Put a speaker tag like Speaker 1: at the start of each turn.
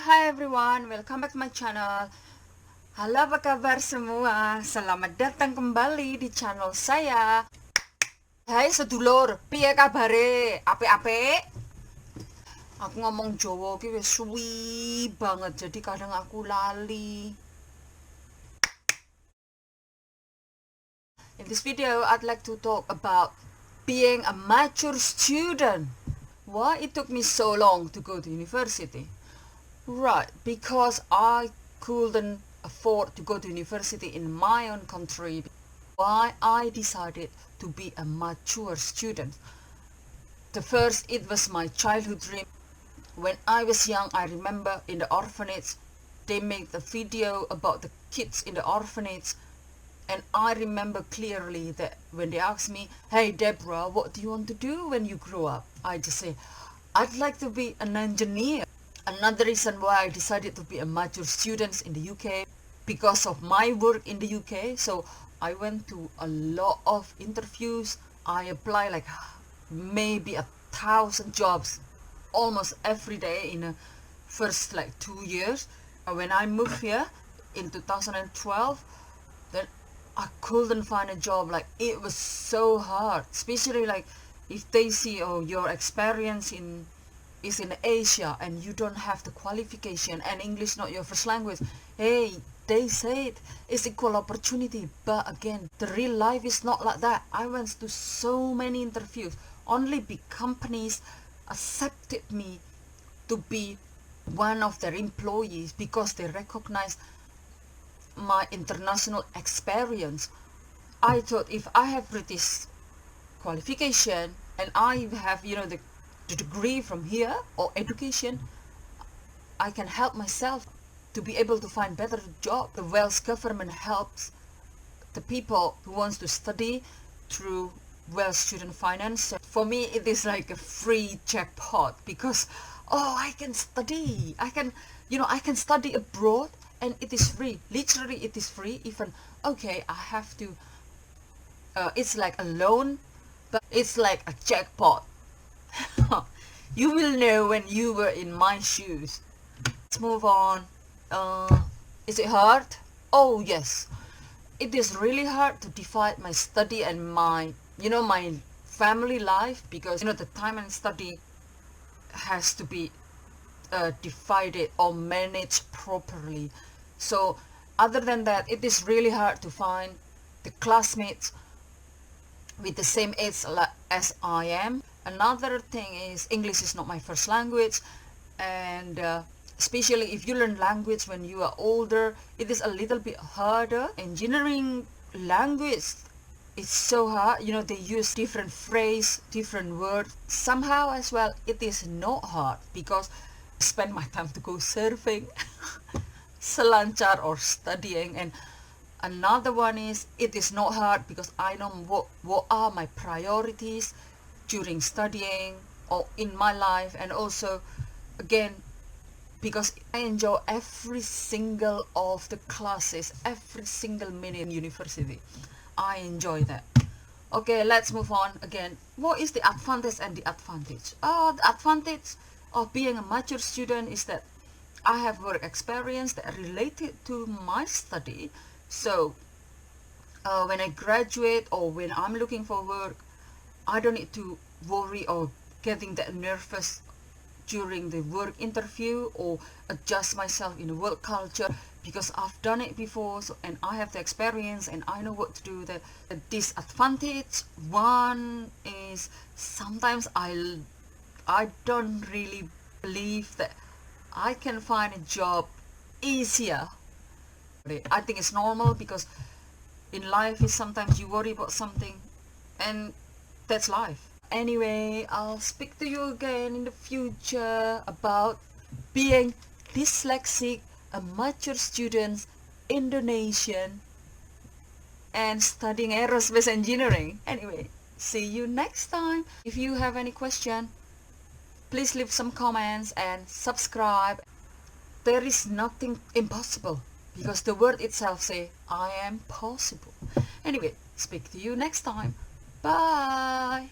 Speaker 1: Hi everyone, welcome back to my channel. Halo, apa kabar semua? Selamat datang kembali di channel saya. Hai sedulur, piye kabare? Apik-apik? Aku ngomong Jawa ki wis suwi banget, jadi kadang aku lali. In this video, I'd like to talk about being a mature student. Why it took me so long to go to university? Right, because I couldn't afford to go to university in my own country. Why I decided to be a mature student. The first, it was my childhood dream. When I was young, I remember in the orphanage, they made a video about the kids in the orphanage. And I remember clearly that when they asked me, "Hey Deborah, what do you want to do when you grow up?" I just say, "I'd like to be an engineer." Another reason why I decided to be a mature student in the UK, because of my work in the UK. So I went to a lot of interviews. I applied like maybe 1,000 jobs almost every day in the first like 2 years. When I moved here in 2012, then I couldn't find a job. Like, it was so hard, especially like if they see, oh, your experience is in Asia and you don't have the qualification and English not your first language. Hey, they said it's equal opportunity, but again, the real life is not like that. I went to so many interviews. Only big companies accepted me to be one of their employees because they recognize my international experience. I thought if I have British qualification and I have, the degree from here or education, I can help myself to be able to find better job. The Welsh government helps the people who wants to study through Welsh student finance. For me, it is like a free jackpot because, oh, I can study. I can study abroad and it is free. Literally, it is free. Even, okay, I have to, it's like a loan, but it's like a jackpot. You will know when you were in my shoes. Let's move on. Is it hard? Oh yes, it is really hard to divide my study and my family life, because the time and study has to be divided or managed properly. So other than that, it is really hard to find the classmates with the same age as I am. Another thing is English is not my first language, and especially if you learn language when you are older, it is a little bit harder. Engineering language is so hard. They use different phrase, different words. Somehow as well, it is not hard because I spend my time to go surfing, selancar or studying. And another one is it is not hard because I know what are my priorities during studying or in my life, and also again because I enjoy every single of the classes, every single minute in university. I enjoy that. Okay, let's move on again. What is the advantage and the advantage? The advantage of being a mature student is that I have work experience that related to my study. So when I graduate or when I'm looking for work, I don't need to worry or getting that nervous during the work interview or adjust myself in the work culture, because I've done it before, and I have the experience and I know what to do. The disadvantage one is sometimes I don't really believe that I can find a job easier. I think it's normal because in life is sometimes you worry about something, and that's life. Anyway, I'll speak to you again in the future about being dyslexic, a mature student, Indonesian, and studying aerospace engineering. Anyway, see you next time. If you have any question, please leave some comments and subscribe. There is nothing impossible because the word itself say I am possible. Anyway, speak to you next time. Bye.